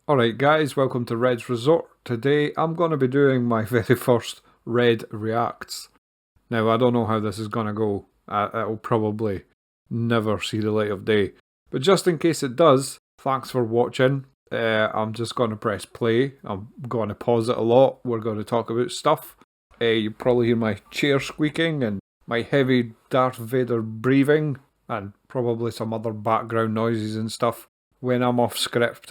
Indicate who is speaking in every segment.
Speaker 1: Alright guys, welcome to Red's Resort. Today I'm going to be doing my very first Red Reacts. Now I don't know how this is going to go. It'll probably never see the light of day. But just in case it does, thanks for watching. I'm just going to press play. I'm going to pause it a lot. We're going to talk about stuff. You probably hear my chair squeaking and my heavy Darth Vader breathing and probably some other background noises and stuff. When I'm off script,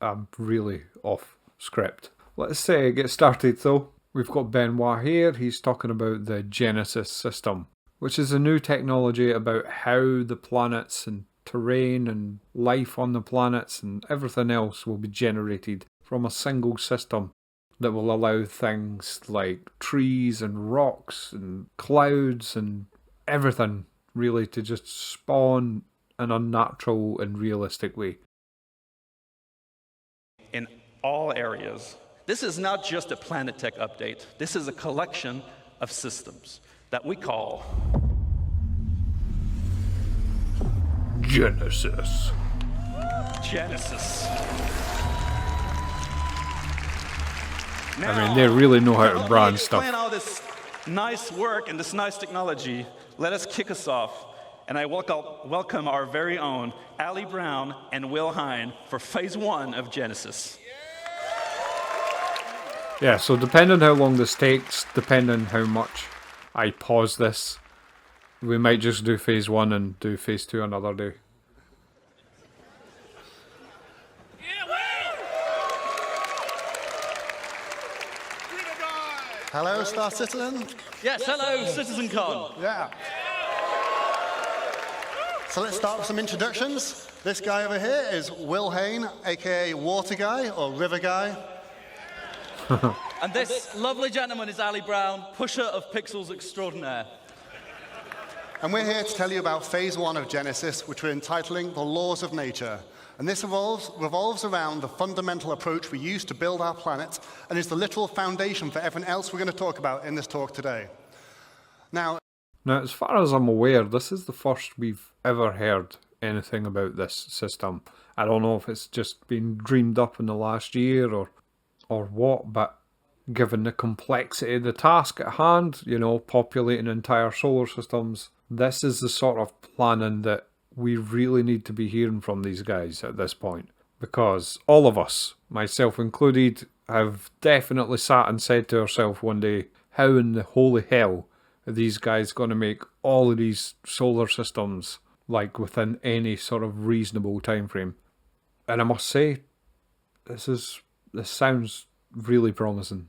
Speaker 1: I'm really off script. Let's get started though. We've got Benoit here. He's talking about the Genesis system, which is a new technology about how the planets and terrain and life on the planets and everything else will be generated from a single system that will allow things like trees and rocks and clouds and everything really to just spawn in a natural and realistic way.
Speaker 2: In all areas. This is not just a Planet Tech update. This is a collection of systems that we call
Speaker 1: Genesis.
Speaker 2: Now,
Speaker 1: I mean, they really know how to brand stuff.
Speaker 2: Explain all this nice work and this nice technology. Let us kick us off. And I welcome our very own Ali Brown and Will Hine for Phase 1 of Genesis.
Speaker 1: Yeah, so depending how long this takes, depending how much I pause this, we might just do Phase 1 and do Phase 2 another day.
Speaker 3: Hello, Star Citizen.
Speaker 2: Yes, hello, Citcon.
Speaker 3: Yeah. So let's start with some introductions. This guy over here is Will Hine, aka Water Guy or River Guy.
Speaker 2: And this lovely gentleman is Ali Brown, pusher of pixels extraordinaire.
Speaker 3: And we're here to tell you about Phase 1 of Genesis, which we're entitling The Laws of Nature. And this revolves around the fundamental approach we use to build our planet and is the literal foundation for everything else we're going to talk about in this talk today. Now,
Speaker 1: as far as I'm aware, this is the first we've ever heard anything about this system. I don't know if it's just been dreamed up in the last year or what, but given the complexity of the task at hand, you know, populating entire solar systems, this is the sort of planning that we really need to be hearing from these guys at this point. Because all of us, myself included, have definitely sat and said to ourselves one day, how in the holy hell are these guys going to make all of these solar systems like within any sort of reasonable time frame? And I must say, this sounds really promising.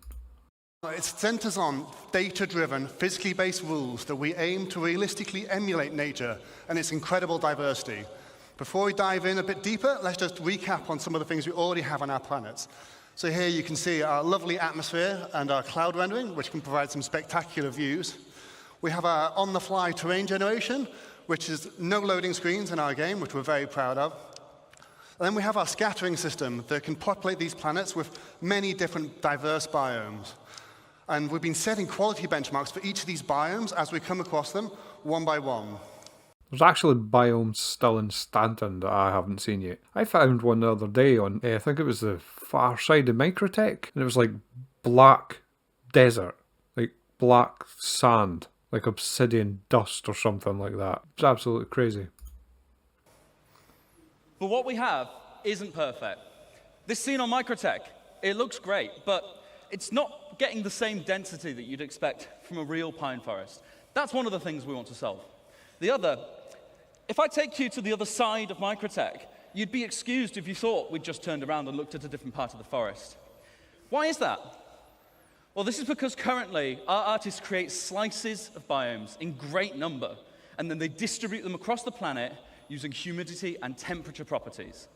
Speaker 3: it centers on data-driven, physically based rules that we aim to realistically emulate nature and its incredible diversity. Before we dive in a bit deeper, let's just recap on some of the things we already have on our planets. So here you can see our lovely atmosphere and our cloud rendering, which can provide some spectacular views. We have our on-the-fly terrain generation, which is no loading screens in our game, which we're very proud of. And then we have our scattering system that can populate these planets with many different diverse biomes. And we've been setting quality benchmarks for each of these biomes as we come across them, one by one.
Speaker 1: There's actually biomes still in Stanton that I haven't seen yet. I found one the other day on, I think it was the far side of Microtech, and it was like black desert, like black sand, like obsidian dust or something like that. It's absolutely crazy.
Speaker 2: But what we have isn't perfect. This scene on Microtech, it looks great, but it's not getting the same density that you'd expect from a real pine forest. That's one of the things we want to solve. The other, if I take you to the other side of Microtech, you'd be excused if you thought we'd just turned around and looked at a different part of the forest. Why is that? Well, this is because currently our artists create slices of biomes in great number, and then they distribute them across the planet using humidity and temperature properties.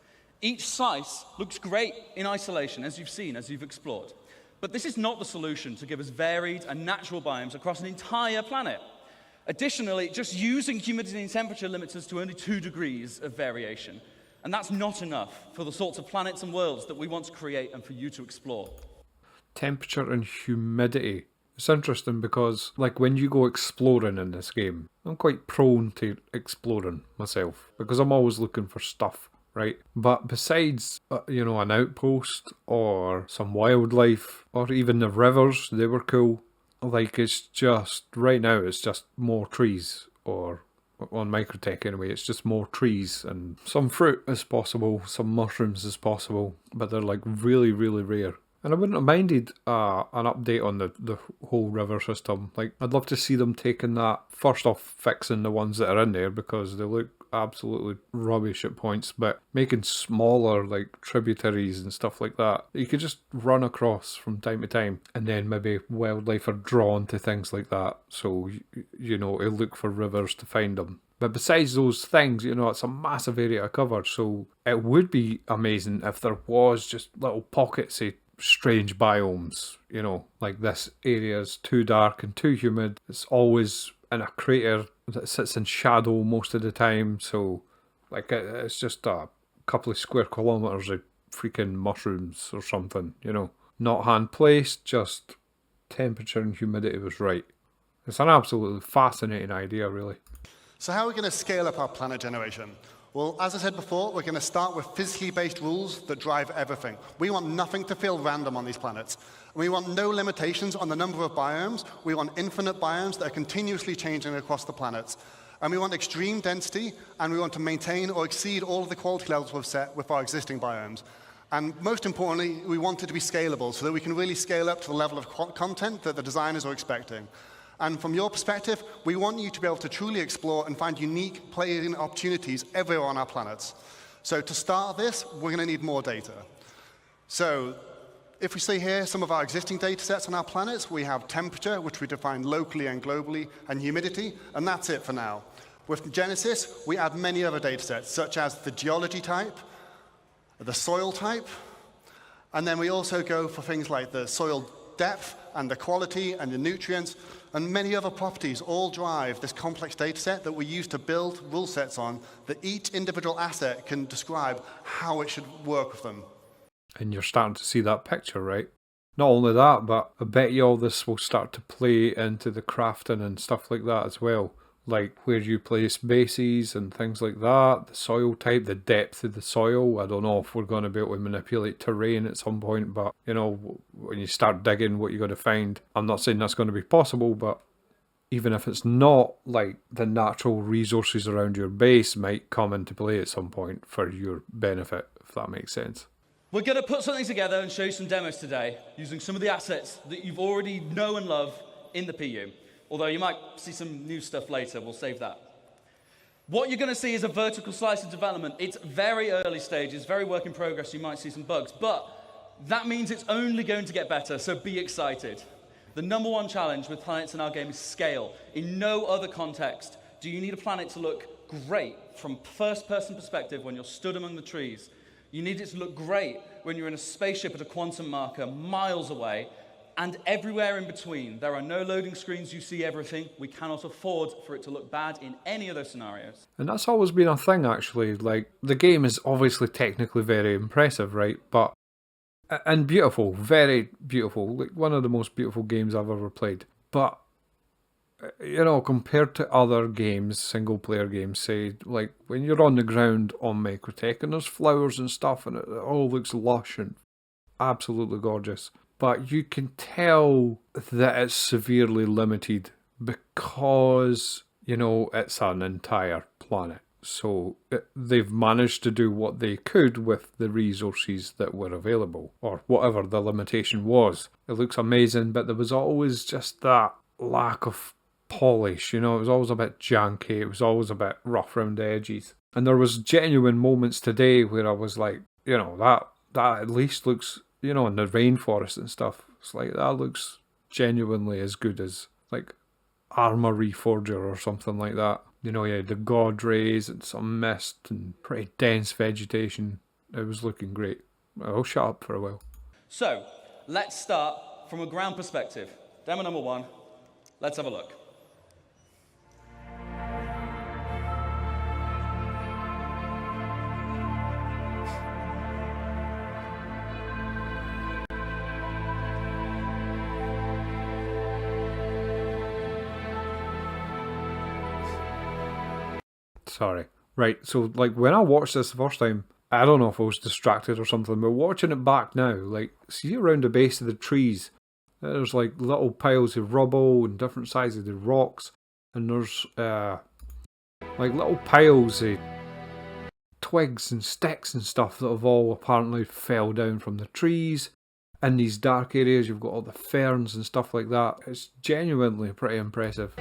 Speaker 2: Each slice looks great in isolation, as you've seen, as you've explored. But this is not the solution to give us varied and natural biomes across an entire planet. Additionally, just using humidity and temperature limits us to only 2 degrees of variation. And that's not enough for the sorts of planets and worlds that we want to create and for you to explore.
Speaker 1: Temperature and humidity. It's interesting because, like, when you go exploring in this game, I'm quite prone to exploring myself because I'm always looking for stuff right? But besides, an outpost or some wildlife or even the rivers, they were cool. Like, it's just, right now, it's just more trees, or on Microtech anyway, it's just more trees and some fruit as possible, some mushrooms as possible, but they're like really, really rare. And I wouldn't have minded an update on the whole river system. Like, I'd love to see them taking that, first off, fixing the ones that are in there because they look absolutely rubbish at points, but making smaller, like, tributaries and stuff like that you could just run across from time to time, and then maybe wildlife are drawn to things like that, so, it'll look for rivers to find them. But besides those things, it's a massive area to cover, so it would be amazing if there was just little pockets of strange biomes, like this area is too dark and too humid. It's always in a crater that sits in shadow most of the time, so like it's just a couple of square kilometres of freaking mushrooms or something, Not hand placed, just temperature and humidity was right. It's an absolutely fascinating idea, really.
Speaker 3: So how are we going to scale up our planet generation? Well, as I said before, we're going to start with physically based rules that drive everything. We want nothing to feel random on these planets. We want no limitations on the number of biomes. We want infinite biomes that are continuously changing across the planets. And we want extreme density, and we want to maintain or exceed all of the quality levels we've set with our existing biomes. And most importantly, we want it to be scalable so that we can really scale up to the level of content that the designers are expecting. And from your perspective, we want you to be able to truly explore and find unique playing opportunities everywhere on our planets. So to start this, we're going to need more data. So if we see here some of our existing data sets on our planets, we have temperature, which we define locally and globally, and humidity, and that's it for now. With Genesis, we add many other data sets, such as the geology type, the soil type, and then we also go for things like the soil depth and the quality and the nutrients, and many other properties all drive this complex data set that we use to build rule sets on that each individual asset can describe how it should work with them.
Speaker 1: And you're starting to see that picture, right? Not only that, but I bet you all this will start to play into the crafting and stuff like that as well. Like where you place bases and things like that, the soil type, the depth of the soil. I don't know if we're going to be able to manipulate terrain at some point, but when you start digging, what you're going to find. I'm not saying that's going to be possible, but even if it's not, like the natural resources around your base might come into play at some point for your benefit, if that makes sense.
Speaker 2: We're going to put something together and show you some demos today using some of the assets that you've already know and love in the PU. Although you might see some new stuff later, we'll save that. What you're going to see is a vertical slice of development. It's very early stages, very work in progress, you might see some bugs, but that means it's only going to get better, so be excited. The number one challenge with planets in our game is scale. In no other context do you need a planet to look great from first-person perspective when you're stood among the trees. You need it to look great when you're in a spaceship at a quantum marker miles away, and everywhere in between. There are no loading screens, you see everything. We cannot afford for it to look bad in any of those scenarios.
Speaker 1: And that's always been a thing, actually. Like, the game is obviously technically very impressive, right? And beautiful, very beautiful. Like, one of the most beautiful games I've ever played. But, compared to other games, single-player games, say, like, when you're on the ground on Microtech and there's flowers and stuff and it all looks lush and absolutely gorgeous. But you can tell that it's severely limited because, it's an entire planet. So they've managed to do what they could with the resources that were available, or whatever the limitation was. It looks amazing, but there was always just that lack of polish, it was always a bit janky, it was always a bit rough around the edges. And there was genuine moments today where I was like, that at least looks... in the rainforest and stuff, it's like, that looks genuinely as good as, like, Armor Reforger or something like that. You had the God rays and some mist and pretty dense vegetation. It was looking great. I'll shut up for a while.
Speaker 2: So, let's start from a ground perspective. Demo number 1, let's have a look.
Speaker 1: Sorry. Right, so, like, when I watched this the first time, I don't know if I was distracted or something, but watching it back now, like, see around the base of the trees, there's like little piles of rubble and different sizes of rocks, and there's like little piles of twigs and sticks and stuff that have all apparently fell down from the trees. In these dark areas, you've got all the ferns and stuff like that. It's genuinely pretty impressive.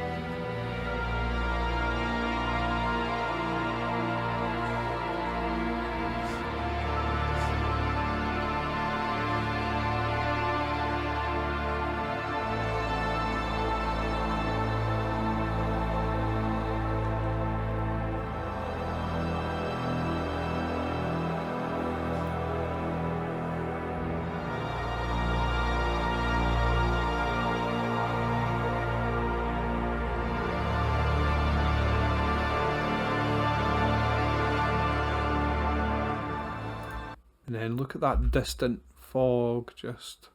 Speaker 1: And then look at that distant fog just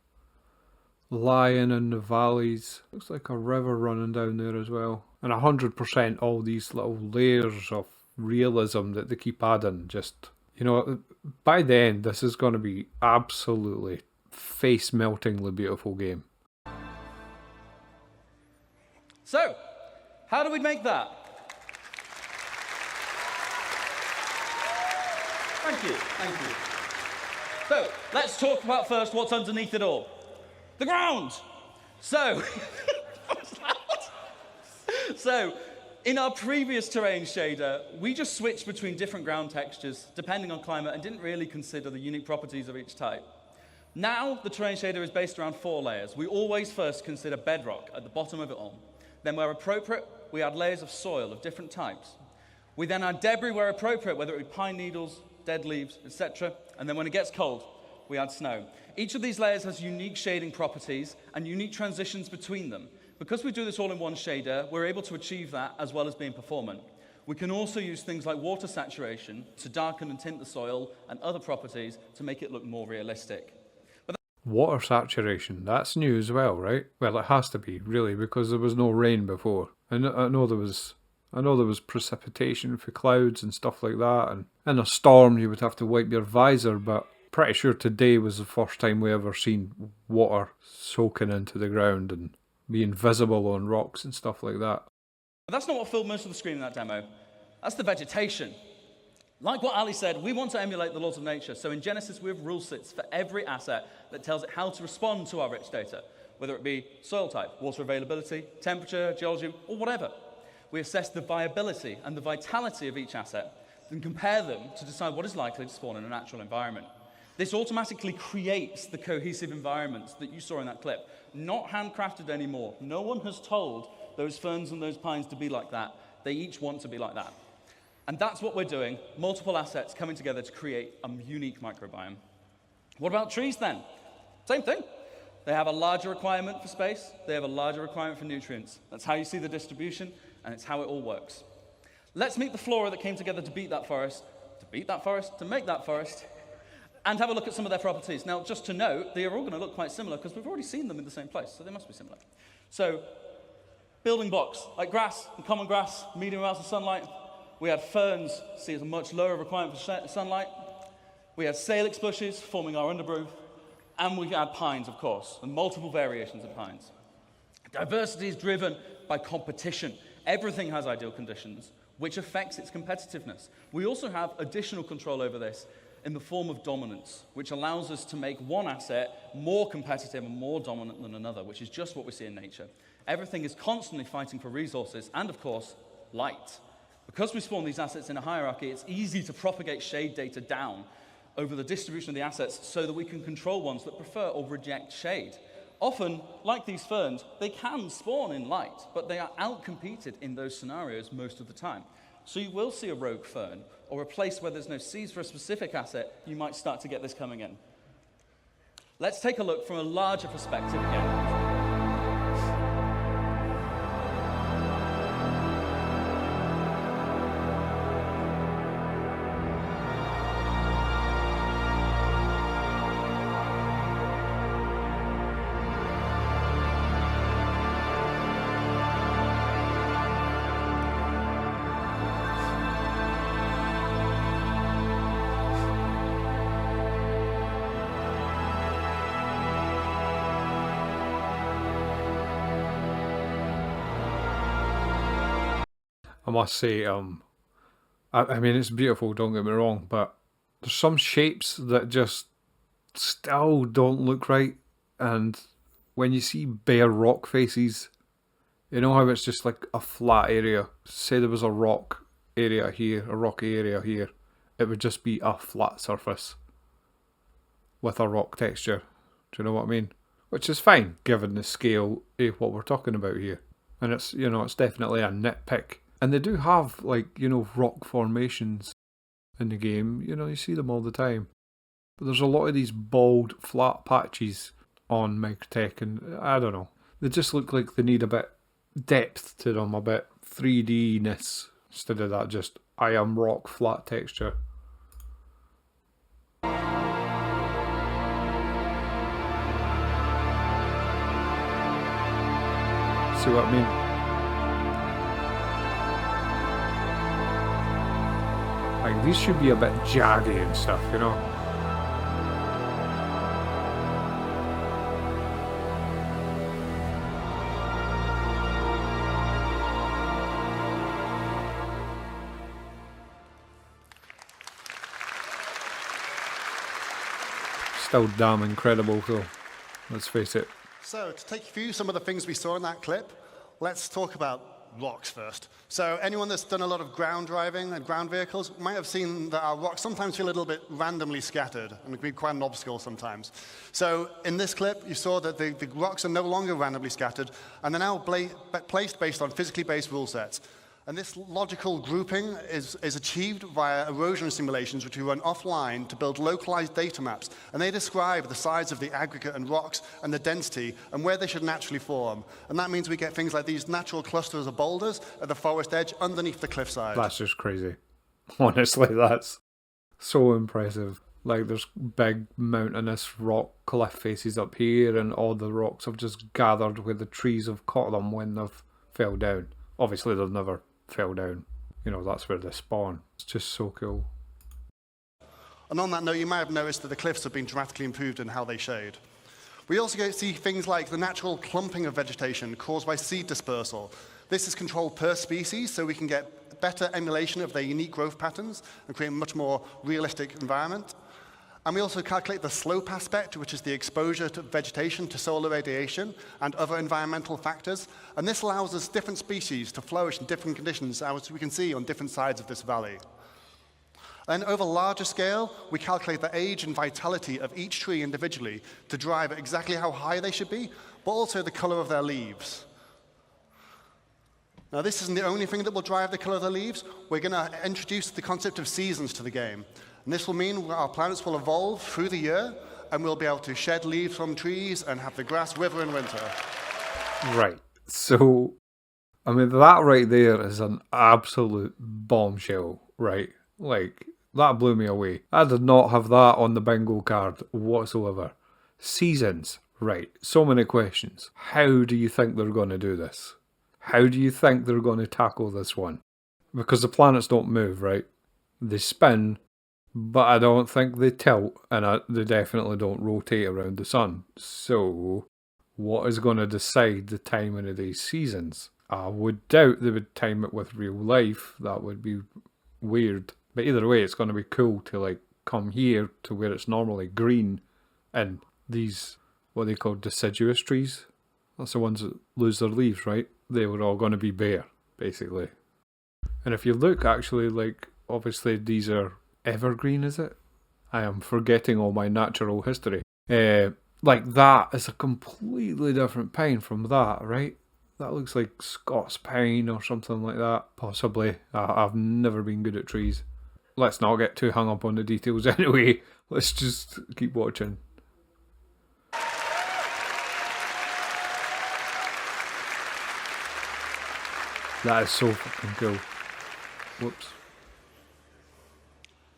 Speaker 1: lying in the valleys. Looks like a river running down there as well. And 100% all these little layers of realism that they keep adding. Just, you know, by the end, this is going to be absolutely face-meltingly beautiful game.
Speaker 2: So, how do we make that? Thank you, thank you. So, let's talk about first what's underneath it all. The ground! So, in our previous terrain shader, we just switched between different ground textures depending on climate and didn't really consider the unique properties of each type. Now, the terrain shader is based around 4 layers. We always first consider bedrock at the bottom of it all. Then, where appropriate, we add layers of soil of different types. We then add debris where appropriate, whether it be pine needles, dead leaves, etc. And then when it gets cold, we add snow. Each of these layers has unique shading properties and unique transitions between them. Because we do this all in one shader, we're able to achieve that as well as being performant. We can also use things like water saturation to darken and tint the soil and other properties to make it look more realistic.
Speaker 1: Water saturation, that's new as well, right? Well, it has to be, really, because there was no rain before. I know there was precipitation for clouds and stuff like that, and in a storm you would have to wipe your visor, but pretty sure today was the first time we ever seen water soaking into the ground and being visible on rocks and stuff like that.
Speaker 2: But that's not what filled most of the screen in that demo. That's the vegetation. Like what Ali said, we want to emulate the laws of nature. So in Genesis, we have rule sets for every asset that tells it how to respond to our rich data, whether it be soil type, water availability, temperature, geology, or whatever. We assess the viability and the vitality of each asset and compare them to decide what is likely to spawn in a natural environment. This automatically creates the cohesive environments that you saw in that clip. Not handcrafted anymore. No one has told those ferns and those pines to be like that. They each want to be like that. And that's what we're doing, multiple assets coming together to create a unique microbiome. What about trees then? Same thing. They have a larger requirement for space. They have a larger requirement for nutrients. That's how you see the distribution, and it's how it all works. Let's meet the flora that came together to make that forest, and have a look at some of their properties. Now, just to note, they are all going to look quite similar because we've already seen them in the same place, so they must be similar. So, building blocks, like grass and common grass, medium amounts of sunlight. We had ferns, see as a much lower requirement for sunlight. We had salix bushes forming our undergrowth. And we had pines, of course, and multiple variations of pines. Diversity is driven by competition. Everything has ideal conditions, which affects its competitiveness. We also have additional control over this in the form of dominance, which allows us to make one asset more competitive and more dominant than another, which is just what we see in nature. Everything is constantly fighting for resources and, of course, light. Because we spawn these assets in a hierarchy, it's easy to propagate shade data down over the distribution of the assets so that we can control ones that prefer or reject shade. Often, like these ferns, they can spawn in light, but they are outcompeted in those scenarios most of the time. So you will see a rogue fern, or a place where there's no seeds for a specific asset, you might start to get this coming in. Let's take a look from a larger perspective again.
Speaker 1: I must say, I mean, it's beautiful, don't get me wrong, but there's some shapes that just still don't look right. And when you see bare rock faces, you know how it's just like a flat area. Say there was a rock area here, a rocky area here. It would just be a flat surface with a rock texture. Do you know what I mean? Which is fine, given the scale of what we're talking about here. And it's, you know, it's definitely a nitpick. And they do have, like, you know, rock formations in the game. You know, you see them all the time. But there's a lot of these bald, flat patches on Microtech, and I don't know. They just look like they need a bit depth to them, a bit 3D-ness, instead of that just, I am rock flat texture. See what I mean? Like, these should be a bit jaggy and stuff, you know? Still damn incredible though, let's face it.
Speaker 3: So, to take you through some of the things we saw in that clip, let's talk about rocks first. So, anyone that's done a lot of ground driving and ground vehicles might have seen that our rocks sometimes feel a little bit randomly scattered and can be quite an obstacle sometimes. So, in this clip, you saw that the rocks are no longer randomly scattered, and they're now placed based on physically based rule sets. And this logical grouping is achieved via erosion simulations, which we run offline to build localized data maps. And they describe the size of the aggregate and rocks and the density and where they should naturally form. And that means we get things like these natural clusters of boulders at the forest edge underneath the cliffside.
Speaker 1: That's just crazy. Honestly, that's so impressive. Like, there's big mountainous rock cliff faces up here, and all the rocks have just gathered where the trees have caught them when they've fell down. Obviously, they've never fell down. You know, that's where they spawn. It's just so cool.
Speaker 3: And on that note, you might have noticed that the cliffs have been dramatically improved in how they shade. We also get to see things like the natural clumping of vegetation caused by seed dispersal. This is controlled per species, so we can get better emulation of their unique growth patterns and create a much more realistic environment. And we also calculate the slope aspect, which is the exposure to vegetation to solar radiation and other environmental factors. And this allows us different species to flourish in different conditions, as we can see on different sides of this valley. And over larger scale, we calculate the age and vitality of each tree individually to drive exactly how high they should be, but also the color of their leaves. Now, this isn't the only thing that will drive the color of the leaves. We're going to introduce the concept of seasons to the game. And this will mean our planets will evolve through the year, and we'll be able to shed leaves from trees and have the grass wither in winter.
Speaker 1: Right. So, I mean, that right there is an absolute bombshell, right? Like, that blew me away. I did not have that on the bingo card whatsoever. Seasons. Right. So many questions. How do you think they're going to do this? How do you think they're going to tackle this one? Because the planets don't move, right? They spin, but I don't think they tilt, and they definitely don't rotate around the sun. So, what is going to decide the timing of these seasons? I would doubt they would time it with real life. That would be weird. But either way, it's going to be cool to, like, come here to where it's normally green, and these, what they call deciduous trees, that's the ones that lose their leaves, right? They were all going to be bare, basically. And if you look, actually, like, obviously these are evergreen, is it? I am forgetting all my natural history. Like, that is a completely different pine from that, right? That looks like Scots pine or something like that, possibly. I've never been good at trees. Let's not get too hung up on the details anyway. Let's just keep watching. That is so fucking cool. Whoops.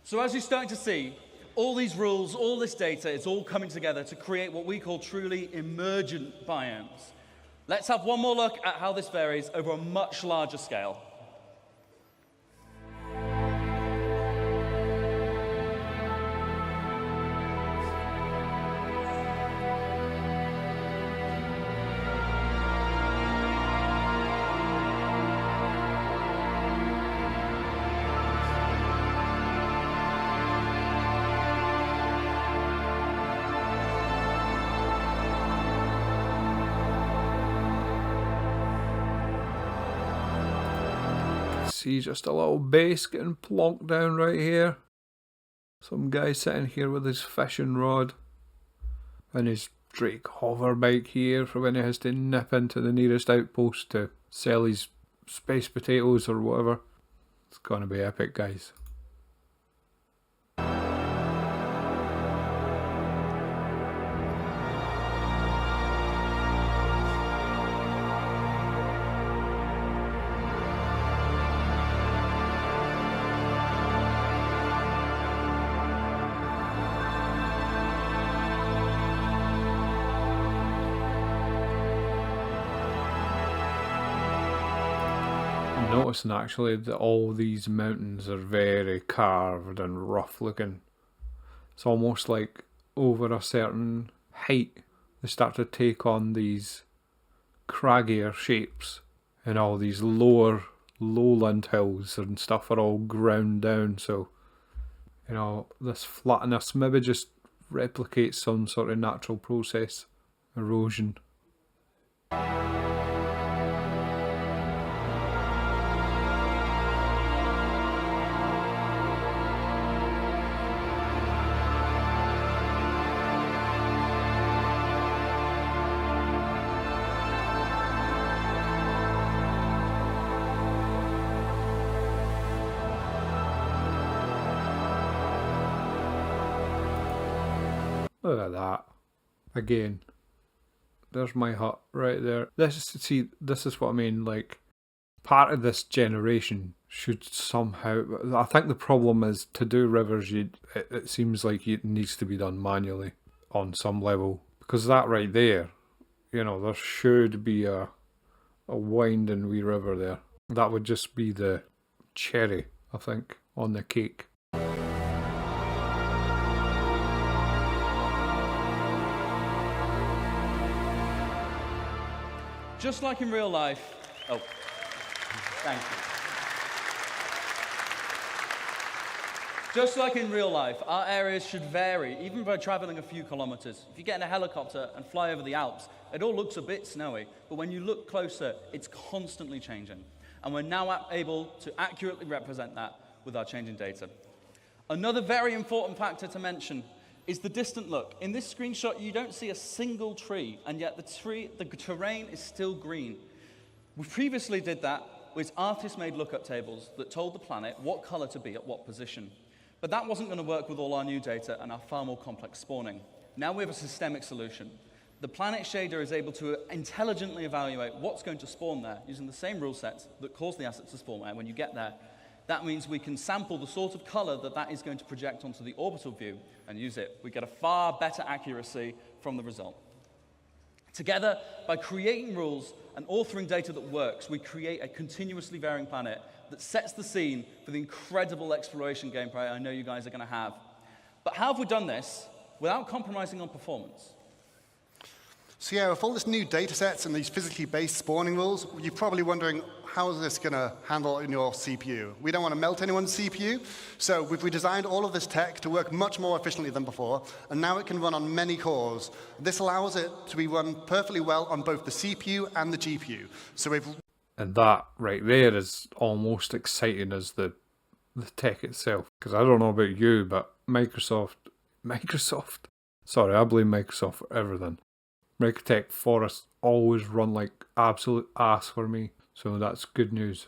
Speaker 2: So as you're starting to see, all these rules, all this data, it's all coming together to create what we call truly emergent biomes. Let's have one more look at how this varies over a much larger scale.
Speaker 1: see just a little base getting plonked down right here. Some guy sitting here with his fishing rod and his Drake hover bike here for when he has to nip into the nearest outpost to sell his space potatoes or whatever. It's gonna be epic, guys. Noticing actually that all these mountains are very carved and rough looking. It's almost like over a certain height they start to take on these craggier shapes, and all these lower lowland hills and stuff are all ground down, so you know, this flatness maybe just replicates some sort of natural process, erosion. Look at that. Again, there's my hut right there. This is what I mean, like, part of this generation should somehow, I think the problem is to do rivers, it seems like it needs to be done manually on some level. Because that right there, you know, there should be a winding wee river there. That would just be the cherry, I think, on the cake.
Speaker 2: Just like in real life, oh, thank you. Just like in real life, our areas should vary, even by traveling a few kilometers. If you get in a helicopter and fly over the Alps, it all looks a bit snowy, but when you look closer, it's constantly changing. And we're now able to accurately represent that with our changing data. Another very important factor to mention is the distant look. In this screenshot, you don't see a single tree, and yet the terrain is still green. We previously did that with artist-made lookup tables that told the planet what color to be at what position. But that wasn't going to work with all our new data and our far more complex spawning. Now we have a systemic solution. The planet shader is able to intelligently evaluate what's going to spawn there using the same rule sets that cause the assets to spawn there when you get there. That means we can sample the sort of color that is going to project onto the orbital view and use it. We get a far better accuracy from the result. Together, by creating rules and authoring data that works, we create a continuously varying planet that sets the scene for the incredible exploration gameplay I know you guys are going to have. But how have we done this without compromising on performance?
Speaker 3: So yeah, with all this new data sets and these physically based spawning rules, you're probably wondering, how is this going to handle in your CPU? We don't want to melt anyone's CPU, so we've redesigned all of this tech to work much more efficiently than before, and now it can run on many cores. This allows it to be run perfectly well on both the CPU and the GPU. So
Speaker 1: and that right there is almost exciting as the tech itself. Because I don't know about you, but Microsoft, sorry, I blame Microsoft for everything. Microtech Forests always run like absolute ass for me, so that's good news.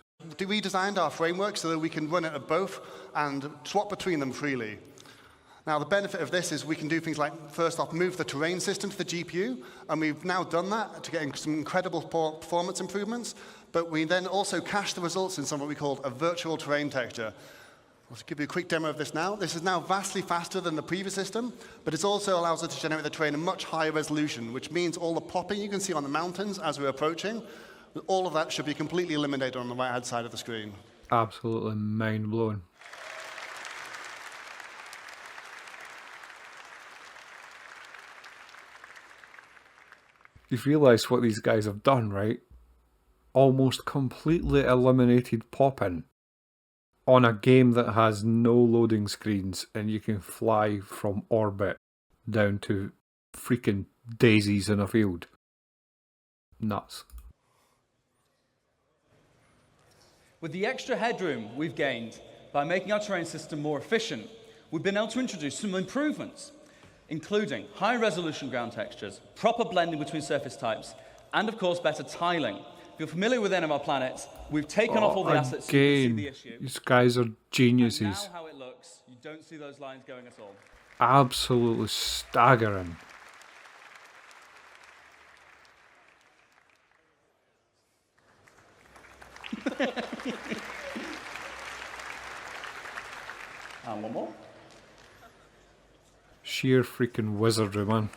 Speaker 3: We designed our framework so that we can run it at both and swap between them freely. Now, the benefit of this is we can do things like, first off, move the terrain system to the GPU, and we've now done that to get some incredible performance improvements, but we then also cache the results in something we call a virtual terrain texture. I'll give you a quick demo of this now. This is now vastly faster than the previous system, but it also allows us to generate the terrain in much higher resolution, which means all the popping you can see on the mountains as we're approaching, all of that should be completely eliminated on the right-hand side of the screen.
Speaker 1: Absolutely mind-blowing. You've realised what these guys have done, right? Almost completely eliminated popping on a game that has no loading screens, and you can fly from orbit down to freaking daisies in a field. Nuts.
Speaker 2: With the extra headroom we've gained by making our terrain system more efficient, we've been able to introduce some improvements, including high-resolution ground textures, proper blending between surface types, and of course, better tiling. If you're familiar with any of our planets, we've taken off all the assets so you can see the issue.
Speaker 1: These guys are geniuses.
Speaker 2: And now how it looks, you don't see those lines going at all.
Speaker 1: Absolutely staggering.
Speaker 2: And one more.
Speaker 1: Sheer freaking wizardry, man.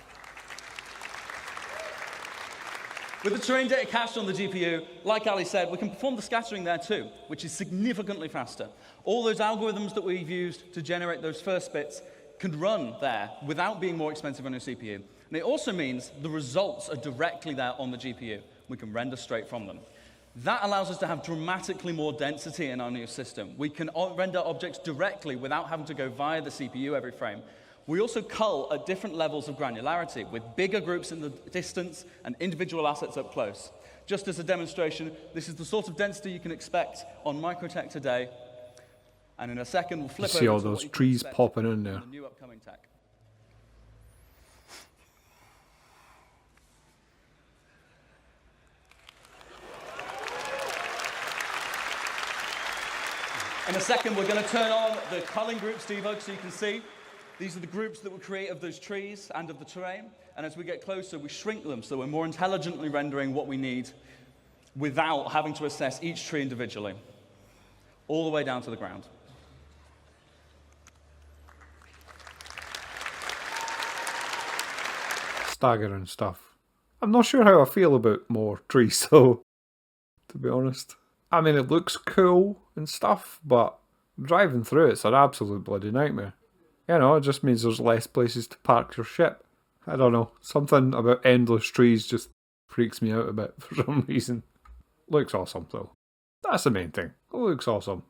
Speaker 2: With the terrain data cached on the GPU, like Ali said, we can perform the scattering there too, which is significantly faster. All those algorithms that we've used to generate those first bits can run there without being more expensive on your CPU. And it also means the results are directly there on the GPU. We can render straight from them. That allows us to have dramatically more density in our new system. We can render objects directly without having to go via the CPU every frame. We also cull at different levels of granularity, with bigger groups in the distance and individual assets up close. Just as a demonstration, this is the sort of density you can expect on Microtech today. And in a second, we'll flip over
Speaker 1: see all
Speaker 2: to
Speaker 1: those
Speaker 2: what you can
Speaker 1: trees
Speaker 2: expect
Speaker 1: popping in there.
Speaker 2: on the new upcoming tech. In a second, we're going to turn on the culling groups debug so you can see. These are the groups that we create of those trees and of the terrain. And as we get closer, we shrink them so we're more intelligently rendering what we need without having to assess each tree individually, all the way down to the ground.
Speaker 1: Staggering stuff. I'm not sure how I feel about more trees though, to be honest. I mean, it looks cool and stuff, but driving through it's an absolute bloody nightmare. You know, it just means there's less places to park your ship. I don't know, something about endless trees just freaks me out a bit for some reason. Looks awesome though. That's the main thing. It looks awesome.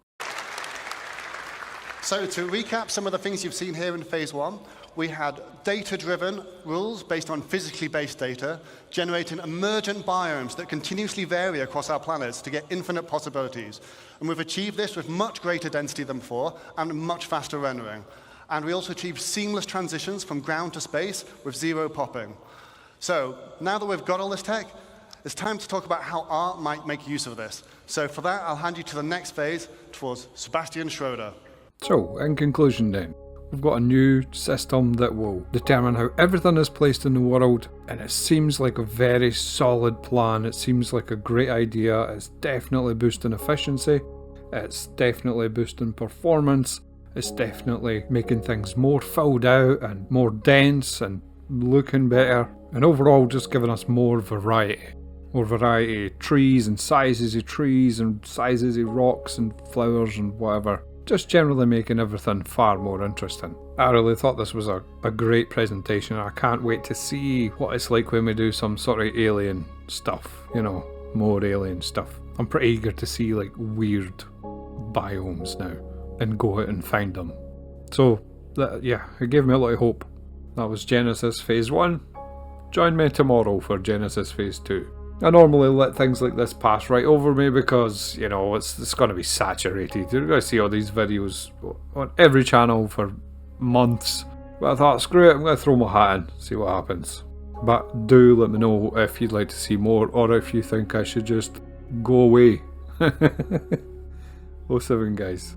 Speaker 3: So to recap some of the things you've seen here in phase one, we had data-driven rules based on physically based data, generating emergent biomes that continuously vary across our planets to get infinite possibilities. And we've achieved this with much greater density than before and much faster rendering. And we also achieved seamless transitions from ground to space with zero popping. So now that we've got all this tech, it's time to talk about how art might make use of this. So for that, I'll hand you to the next phase towards Sebastian Schroeder.
Speaker 1: So, in conclusion then, we've got a new system that will determine how everything is placed in the world, and it seems like a very solid plan. It seems like a great idea. It's definitely boosting efficiency, it's definitely boosting performance, it's definitely making things more filled out and more dense and looking better, and overall just giving us more variety. More variety of trees and sizes of trees and sizes of rocks and flowers and whatever. Just generally making everything far more interesting. I really thought this was a great presentation. I can't wait to see what it's like when we do some sort of alien stuff, you know, more alien stuff. I'm pretty eager to see like weird biomes now and go out and find them. So yeah, it gave me a lot of hope. That was Genesis Phase 1. Join me tomorrow for Genesis Phase 2. I normally let things like this pass right over me because, you know, it's going to be saturated. You're going to see all these videos on every channel for months. But I thought, screw it, I'm going to throw my hat in, see what happens. But do let me know if you'd like to see more or if you think I should just go away. 07 guys.